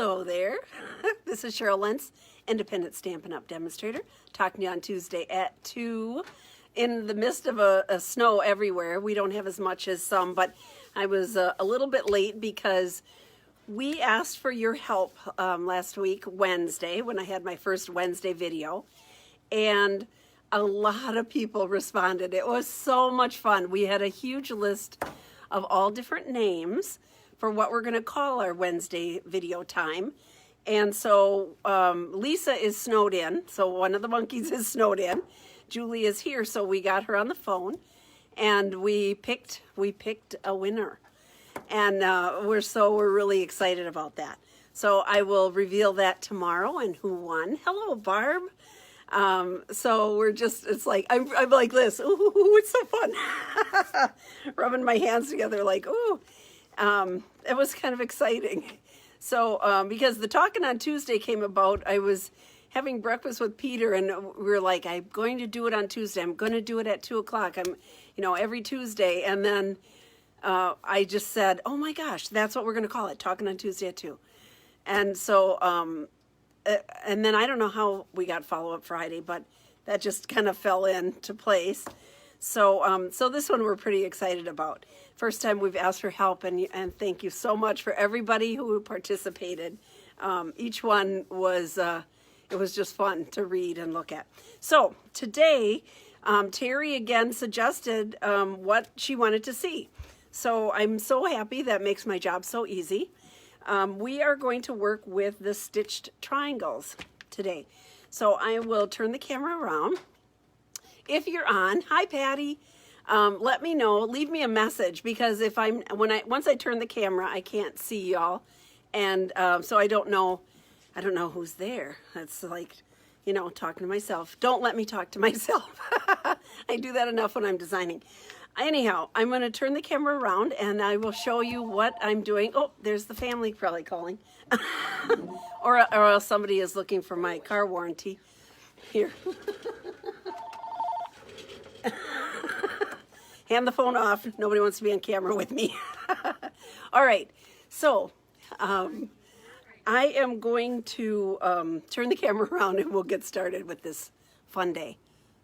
Hello there. This is Cheryl Lentz, independent Stampin' Up! Demonstrator, talking to you on Tuesday at 2 in the midst of a snow everywhere. We don't have as much as some, but I was a little bit late because we asked for your help last week, Wednesday, when I had my first Wednesday video, and a lot of people responded. It was so much fun. We had a huge list of all different names for what we're going to call our Wednesday video time. And so Lisa is snowed in, so one of the monkeys is snowed in. Julie is here, so we got her on the phone, and we picked a winner. And we're really excited about that. So I will reveal that tomorrow and who won. Hello, Barb. So we're just, it's like, I'm like this. Ooh, it's so fun. Rubbing my hands together like, ooh. It was kind of exciting. So, because the Talkin on Tuesday came about, I was having breakfast with Peter, and we were like, I'm going to do it on Tuesday. I'm going to do it at 2 o'clock. Every Tuesday. And then I just said, oh my gosh, that's what we're going to call it, Talkin on Tuesday at 2. And so, and then I don't know how we got follow-up Friday, but that just kind of fell into place. So, so this one we're pretty excited about. First time we've asked for help, and thank you so much for everybody who participated. Each one was, it was just fun to read and look at. So today, Terry again suggested what she wanted to see. So I'm so happy. That makes my job so easy. We are going to work with the stitched triangles today. So I will turn the camera around. If you're on, hi Patty, let me know, leave me a message, because if once I turn the camera, I can't see y'all, and so I don't know who's there. That's like, talking to myself. Don't let me talk to myself. I do that enough when I'm designing. Anyhow, I'm going to turn the camera around and I will show you what I'm doing. Oh, there's the family probably calling. or else somebody is looking for my car warranty. Here. Hand the phone off. Nobody wants to be on camera with me. All right. So I am going to turn the camera around and we'll get started with this fun day.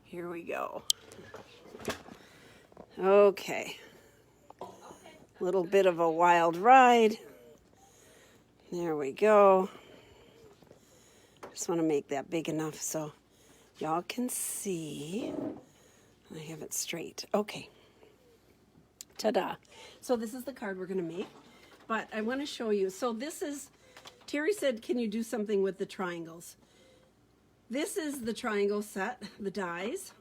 Here we go. Okay. A little bit of a wild ride. There we go. Just want to make that big enough so y'all can see. I have it straight. Okay. Ta-da. So this is the card we're going to make, but I want to show you. So this is, Terry said, can you do something with the triangles? This is the triangle set, the dies.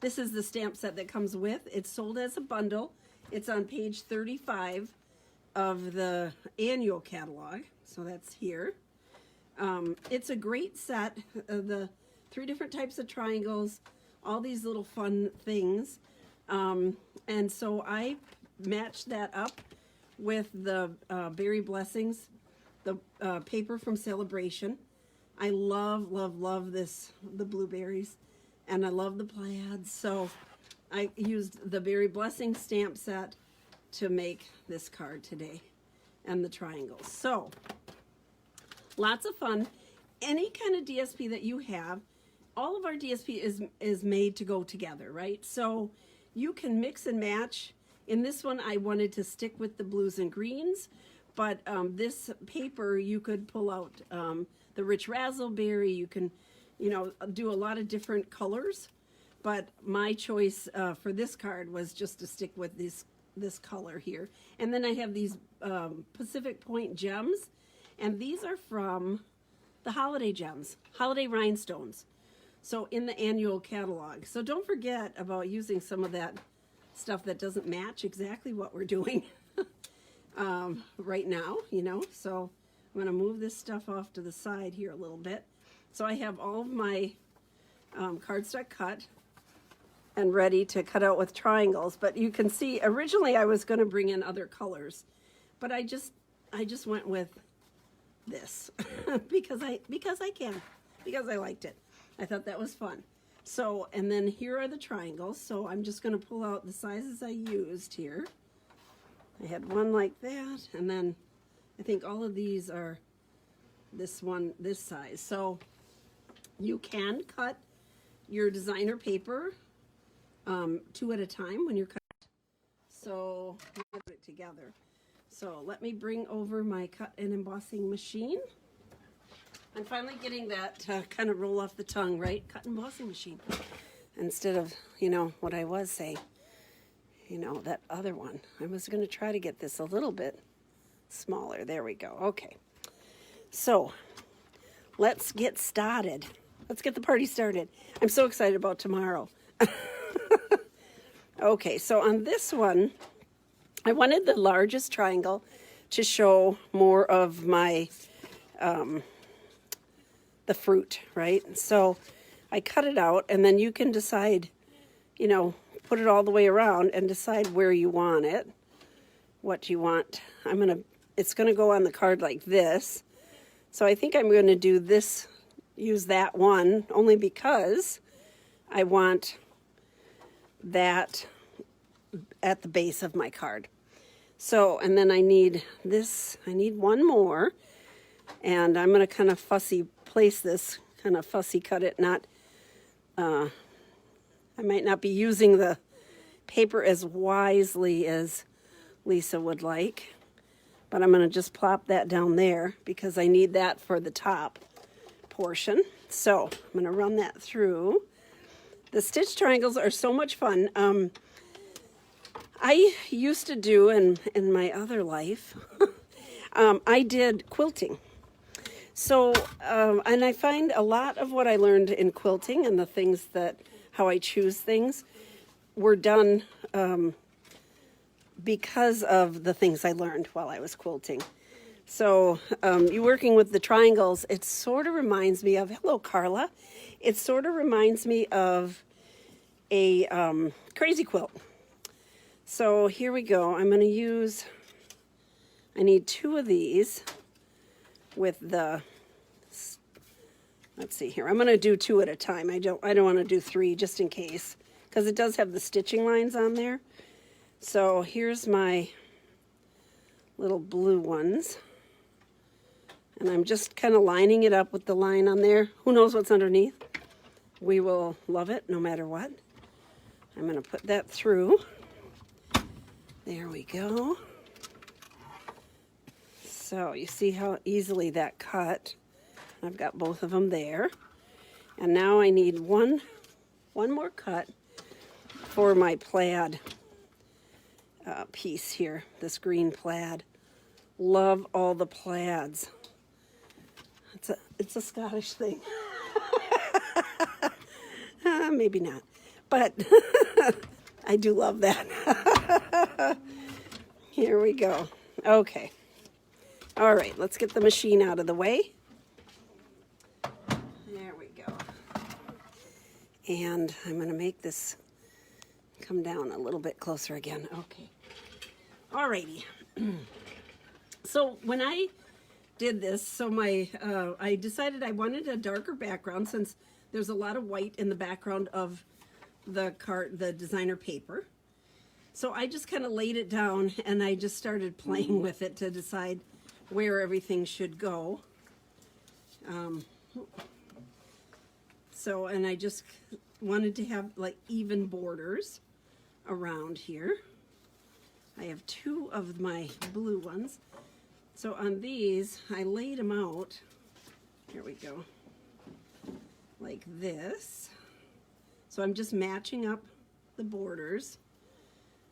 This is the stamp set that comes with. It's sold as a bundle. It's on page 35 of the annual catalog. So that's here. It's a great set of the 3 different types of triangles, all these little fun things. And so I matched that up with the Berry Blessings, the paper from Celebration. I love, love, love the blueberries, and I love the plaids. So I used the Berry Blessings stamp set to make this card today, and the triangles. So lots of fun. Any kind of DSP that you have, all of our DSP is made to go together, right? So you can mix and match. In this one, I wanted to stick with the blues and greens, but this paper, you could pull out the rich razzleberry. You can, do a lot of different colors, but my choice for this card was just to stick with this color here. And then I have these Pacific Point gems, and these are from the holiday gems, holiday rhinestones. So in the annual catalog. So don't forget about using some of that stuff that doesn't match exactly what we're doing right now, So I'm going to move this stuff off to the side here a little bit. So I have all of my cardstock cut and ready to cut out with triangles. But you can see, originally I was going to bring in other colors, but I just went with this because I can, because I liked it. I thought that was fun. So, and then here are the triangles. So I'm just going to pull out the sizes I used here. I had one like that, and then I think all of these are this one this size. So you can cut your designer paper 2 at a time when you're cutting. So put it together. So let me bring over my cut and embossing machine. I'm finally getting that to kind of roll off the tongue, right? Cut and embossing machine. Instead of, you know, what I was saying, you know, that other one. I was going to try to get this a little bit smaller. There we go. Okay. So let's get started. Let's get the party started. I'm so excited about tomorrow. Okay, so on this one, I wanted the largest triangle to show more of my, the fruit, right? So I cut it out, and then you can decide, you know, put it all the way around and decide where you want it, what you want. It's gonna go on the card like this. So I think I'm gonna do this, use that one, only because I want that at the base of my card. So, and then I need this, I need one more, and I'm going to kind of fussy place this, kind of fussy cut it, not, I might not be using the paper as wisely as Lisa would like, but I'm going to just plop that down there because I need that for the top portion. So I'm going to run that through. The stitch triangles are so much fun. I used to do in my other life, I did quilting. So, and I find a lot of what I learned in quilting and the things that, how I choose things, were done because of the things I learned while I was quilting. So you working with the triangles, it sort of reminds me of, hello Carla, it sort of reminds me of a crazy quilt. So here we go. I'm going to use, I need 2 of these with the, let's see here. I'm going to do 2 at a time. I don't want to do 3 just in case, because it does have the stitching lines on there. So here's my little blue ones. And I'm just kind of lining it up with the line on there. Who knows what's underneath? We will love it no matter what. I'm going to put that through. There we go. So you see how easily that cut. I've got both of them there. And now I need one more cut for my plaid piece here, this green plaid. Love all the plaids. It's a Scottish thing. Maybe not, but I do love that. Here we go. Okay. All right, let's get the machine out of the way. There we go. And I'm going to make this come down a little bit closer again. Okay. All righty. So when I did this, so I decided I wanted a darker background since there's a lot of white in the background of the designer paper. So I just kind of laid it down and I just started playing with it to decide where everything should go. And I just wanted to have like even borders around here. I have 2 of my blue ones. So on these, I laid them out, here we go, like this. So I'm just matching up the borders.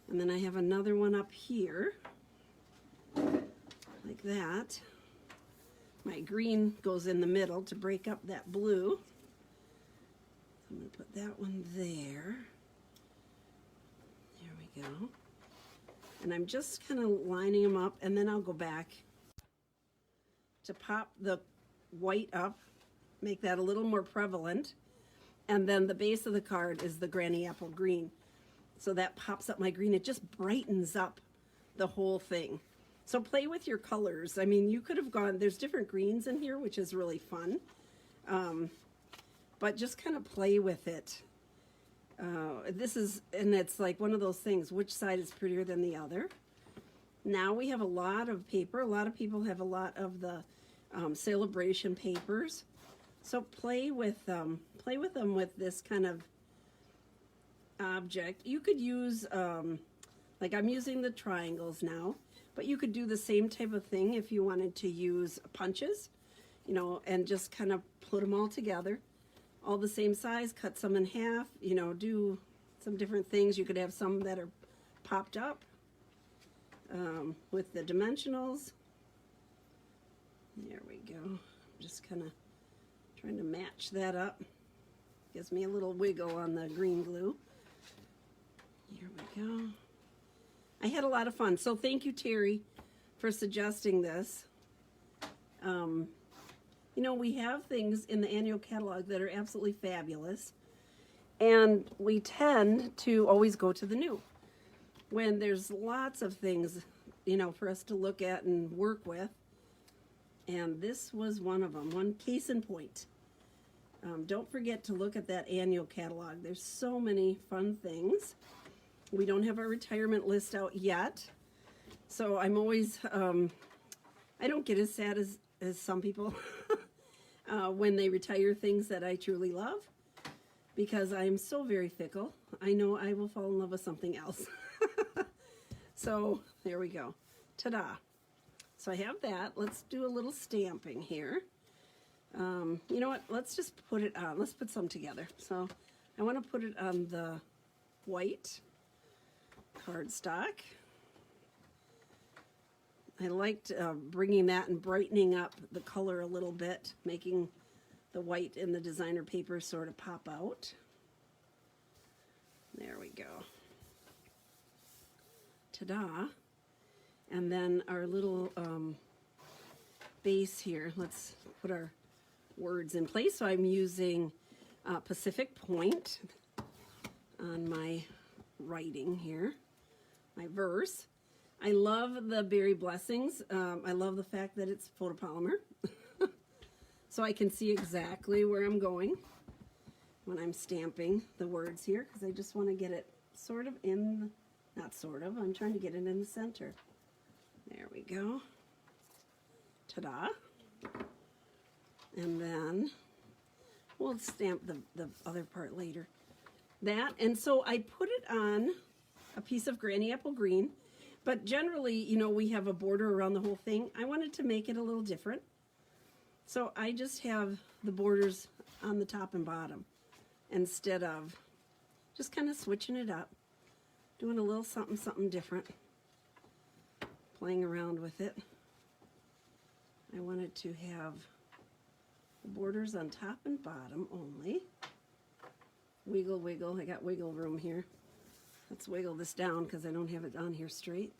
And then I have another one up here, like that. My green goes in the middle to break up that blue. I'm going to put that one there. There we go. And I'm just kind of lining them up, and then I'll go back to pop the white up, make that a little more prevalent. And then the base of the card is the Granny Apple green. So that pops up my green. It just brightens up the whole thing. So play with your colors. I mean, you could have gone, there's different greens in here, which is really fun. But just kind of play with it. And it's like one of those things, which side is prettier than the other? Now we have a lot of paper. A lot of people have a lot of the celebration papers. So play with them with this kind of object. You could use, like I'm using the triangles now, but you could do the same type of thing if you wanted to use punches, you know, and just kind of put them all together, all the same size, cut some in half, you know, do some different things. You could have some that are popped up with the dimensionals. There we go. Just kind of trying to match that up. Gives me a little wiggle on the green glue. Here we go. I had a lot of fun. So thank you, Terry, for suggesting this. You know, we have things in the annual catalog that are absolutely fabulous, and we tend to always go to the new when there's lots of things, you know, for us to look at and work with. And this was one of them, one case in point. Don't forget to look at that annual catalog. There's so many fun things. We don't have our retirement list out yet, so I'm always, I don't get as sad as some people when they retire things that I truly love, because I am so very fickle. I know I will fall in love with something else. So there we go. Ta-da. So I have that. Let's do a little stamping here. You know what? Let's just put it on. Let's put some together. So I want to put it on the white cardstock. I liked bringing that and brightening up the color a little bit, making the white in the designer paper sort of pop out. There we go. Ta-da. And then our little base here, let's put our words in place. So I'm using Pacific Point on my writing here, my verse. I love the berry blessings. I love the fact that it's photopolymer. So I can see exactly where I'm going when I'm stamping the words here, because I just want to get it sort of in, not sort of, I'm trying to get it in the center. There we go. Ta-da. And then we'll stamp the other part later. That, and so I put it on a piece of Granny Apple Green, but generally, you know, we have a border around the whole thing. I wanted to make it a little different. So I just have the borders on the top and bottom instead of just kind of switching it up, doing a little something, something different, playing around with it. I wanted to have the borders on top and bottom only. Wiggle, wiggle. I got wiggle room here. Let's wiggle this down because I don't have it on here straight.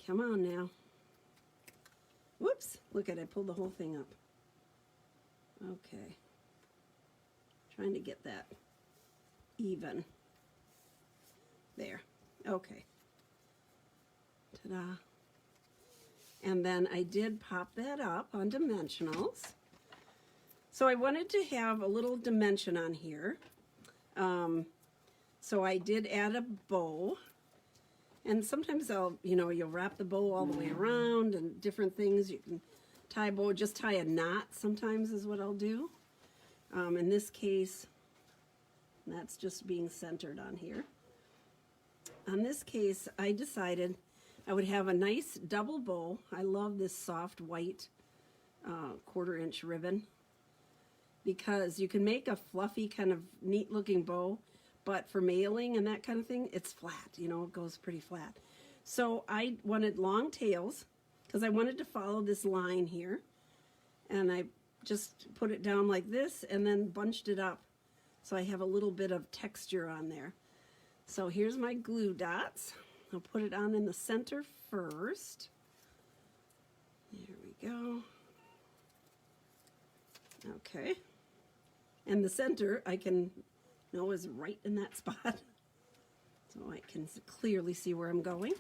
Come on now. Whoops, look at it, I pulled the whole thing up. Okay. Trying to get that even. There. Okay. Ta-da. And then I did pop that up on dimensionals. So I wanted to have a little dimension on here. So I did add a bow, and sometimes you'll wrap the bow all the way around and different things. You can tie a bow, just tie a knot sometimes is what I'll do. In this case, that's just being centered on here. On this case, I decided I would have a nice double bow. I love this soft white 1/4 inch ribbon, because you can make a fluffy kind of neat looking bow, but for mailing and that kind of thing, it's flat, you know, it goes pretty flat. So I wanted long tails because I wanted to follow this line here, and I just put it down like this and then bunched it up so I have a little bit of texture on there. So here's my glue dots. I'll put it on in the center first. There we go. Okay. And the center I can know is right in that spot, so I can clearly see where I'm going.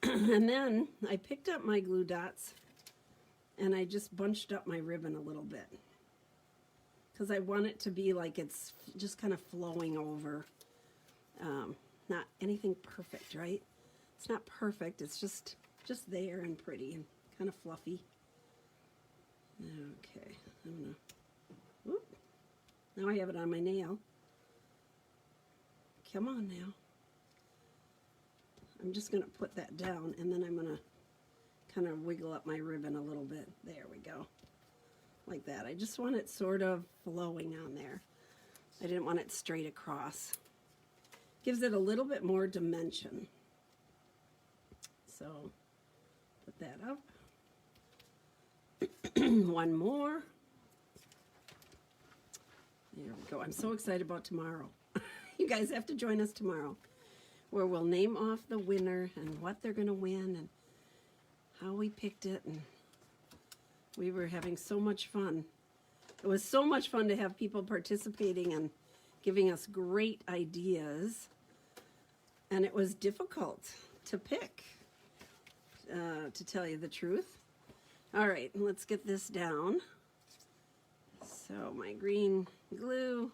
And then I picked up my glue dots and I just bunched up my ribbon a little bit because I want it to be like it's just kind of flowing over. Not anything perfect, right? It's not perfect, it's just there and pretty and kind of fluffy. Okay, whoop. Now I have it on my nail. Come on now. I'm just going to put that down, and then I'm going to kind of wiggle up my ribbon a little bit. There we go. Like that. I just want it sort of flowing on there. I didn't want it straight across. Gives it a little bit more dimension. So, put that up. One more. There we go. I'm so excited about tomorrow. You guys have to join us tomorrow, where we'll name off the winner and what they're going to win and how we picked it. And we were having so much fun. It was so much fun to have people participating and giving us great ideas. And it was difficult to pick, to tell you the truth. All right, let's get this down. So my green glue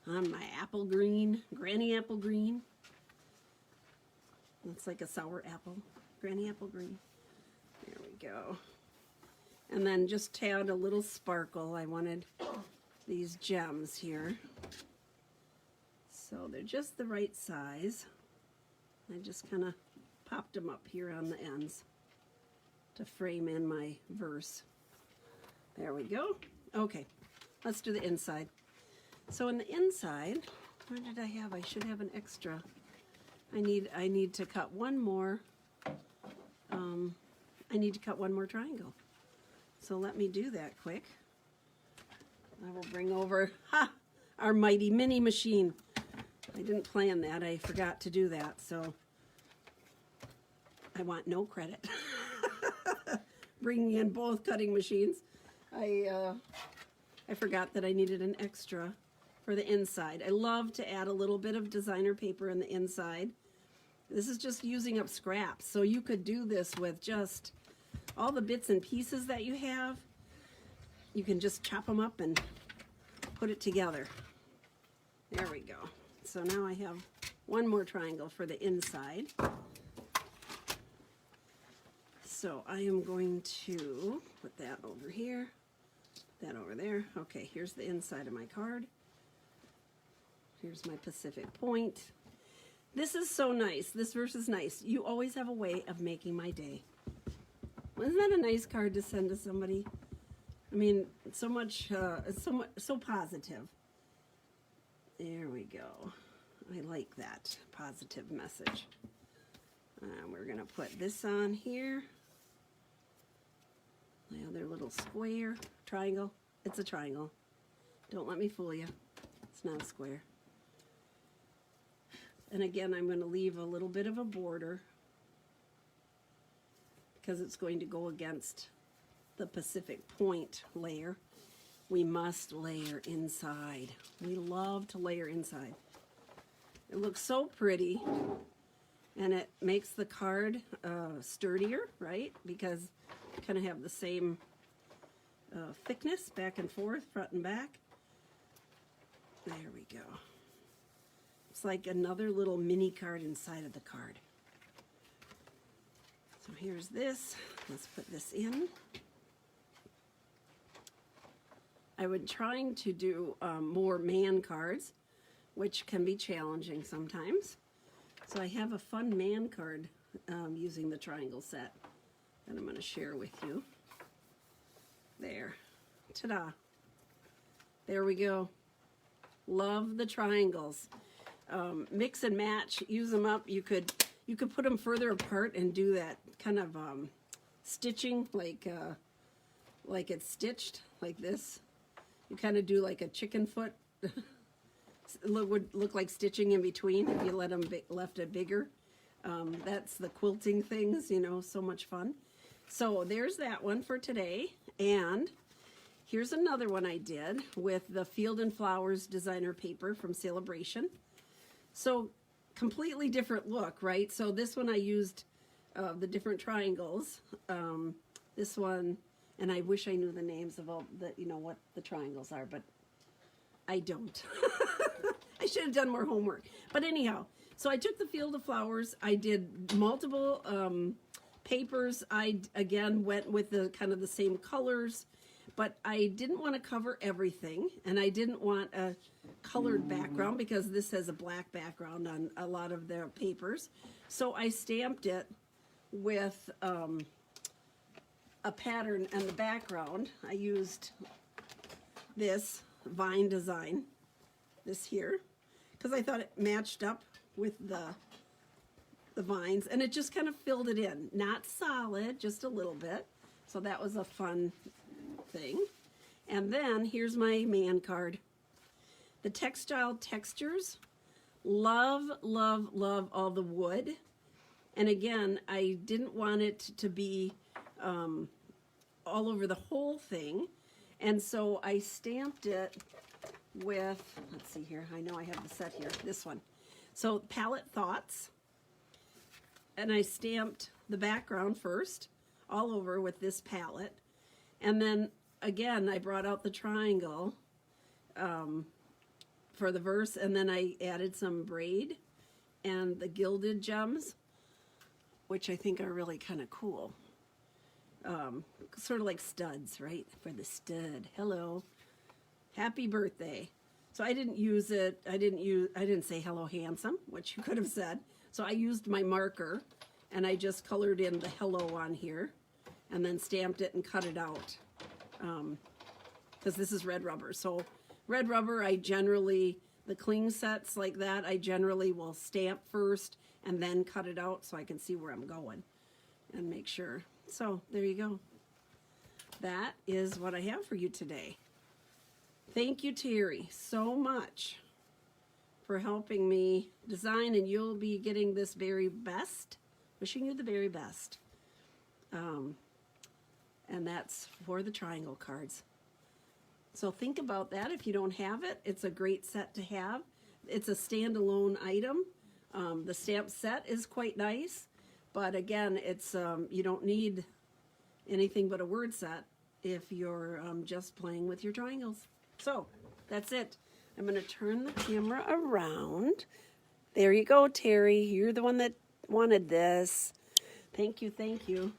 on my apple green, granny apple green. Looks like a sour apple, granny apple green. There we go. And then just to add a little sparkle, I wanted these gems here. So they're just the right size. I just kind of popped them up here on the ends to frame in my verse. There we go. Okay, let's do the inside. So in the inside, where did I have? I should have an extra. I need to cut one more. I need to cut one more triangle. So let me do that quick. I will bring over our mighty mini machine. I didn't plan that. I forgot to do that. So I want no credit. Bringing in both cutting machines. I forgot that I needed an extra for the inside. I love to add a little bit of designer paper in the inside. This is just using up scraps. So you could do this with just all the bits and pieces that you have. You can just chop them up and put it together. There we go. So now I have one more triangle for the inside. So I am going to put that over here, that over there. Okay, here's the inside of my card. Here's my Pacific Point. This is so nice. This verse is nice. You always have a way of making my day. Isn't that a nice card to send to somebody? I mean, so much, so positive. There we go. I like that positive message. We're going to put this on here. My other little square, triangle. It's a triangle. Don't let me fool you. It's not a square. And again, I'm going to leave a little bit of a border because it's going to go against the Pacific Point layer. We must layer inside. We love to layer inside. It looks so pretty, and it makes the card sturdier, right? Because you kind of have the same thickness back and forth, front and back. There we go. It's like another little mini card inside of the card. So here's this. Let's put this in. I would trying to do more man cards, which can be challenging sometimes. So I have a fun man card using the triangle set that I'm going to share with you. There. Ta-da. There we go. Love the triangles. Mix and match, use them up. You could put them further apart and do that kind of stitching, like it's stitched like this. You kind of do like a chicken foot. Would look like stitching in between if you left it bigger. That's the quilting things, you know, so much fun. So there's that one for today. And here's another one I did with the Field and Flowers designer paper from Celebration. So completely different look, right? So this one I used the different triangles. This one, and I wish I knew the names of all the, you know, what the triangles are, but I don't. I should have done more homework. But anyhow, so I took the Field of Flowers. I did multiple Papers, I again went with the kind of the same colors, but I didn't want to cover everything, and I didn't want a colored background because this has a black background on a lot of the papers. So I stamped it with a pattern in the background. I used this vine design, this here, because I thought it matched up with the vines, and it just kind of filled it in. Not solid, just a little bit. So that was a fun thing. And then here's my man card. The textile textures. Love, love, love all the wood. And again, I didn't want it to be all over the whole thing. And so I stamped it with, let's see here, I know I have the set here, this one. So Palette Thoughts. And I stamped the background first, all over with this palette. And then again, I brought out the triangle for the verse, and then I added some braid and the gilded gems, which I think are really kind of cool. Sort of like studs, right? For the stud. Hello. Happy birthday. So I didn't use it, I didn't say hello handsome, which you could have said. So I used my marker and I just colored in the hello on here and then stamped it and cut it out. Because this is red rubber. So red rubber, I generally, the cling sets like that, I generally will stamp first and then cut it out so I can see where I'm going and make sure. So there you go. That is what I have for you today. Thank you, Terry, so much for helping me design, and you'll be getting this very best. Wishing you the very best. And that's for the triangle cards. So think about that. If you don't have it, it's a great set to have. It's a standalone item. The stamp set is quite nice, but again, it's you don't need anything but a word set if you're just playing with your triangles. So that's it. I'm going to turn the camera around. There you go, Terry. You're the one that wanted this. Thank you, thank you.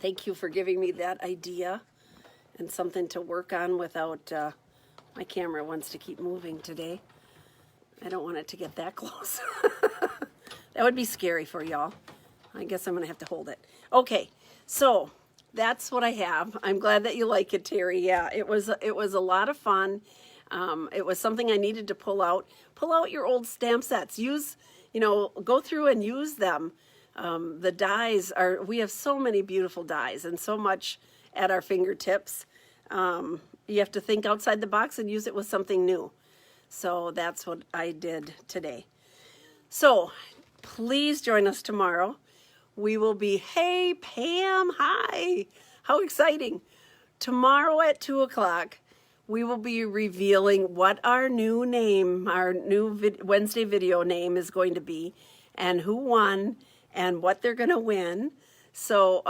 Thank you for giving me that idea and something to work on without, my camera wants to keep moving today. I don't want it to get that close. That would be scary for y'all. I guess I'm going to have to hold it. Okay, so that's what I have. I'm glad that you like it, Terry. Yeah, it was a lot of fun. It was something I needed to pull out. Pull out your old stamp sets. Use, go through and use them. The dies are, we have so many beautiful dies and so much at our fingertips. You have to think outside the box and use it with something new. So that's what I did today. So please join us tomorrow. We will be, hey, Pam, hi. How exciting. Tomorrow at 2 o'clock, we will be revealing what our new name, our new Wednesday video name is going to be, and who won, and what they're going to win. So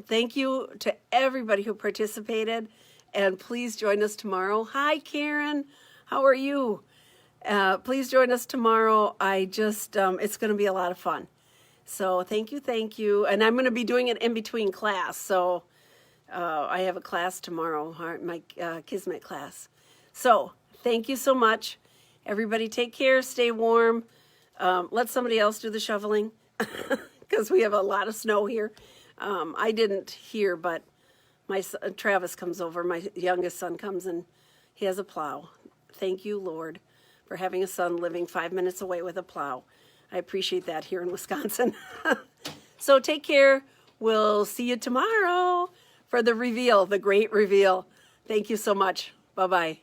thank you to everybody who participated, and please join us tomorrow. Hi, Karen. How are you? Please join us tomorrow. It's going to be a lot of fun. So thank you. And I'm going to be doing it in between class. So I have a class tomorrow, my Kismet class. So thank you so much. Everybody take care, stay warm. Let somebody else do the shoveling because we have a lot of snow here. I didn't here, but my son, Travis comes over, my youngest son comes and he has a plow. Thank you, Lord, for having a son living 5 minutes away with a plow. I appreciate that here in Wisconsin. So take care. We'll see you tomorrow for the reveal, the great reveal. Thank you so much. Bye-bye.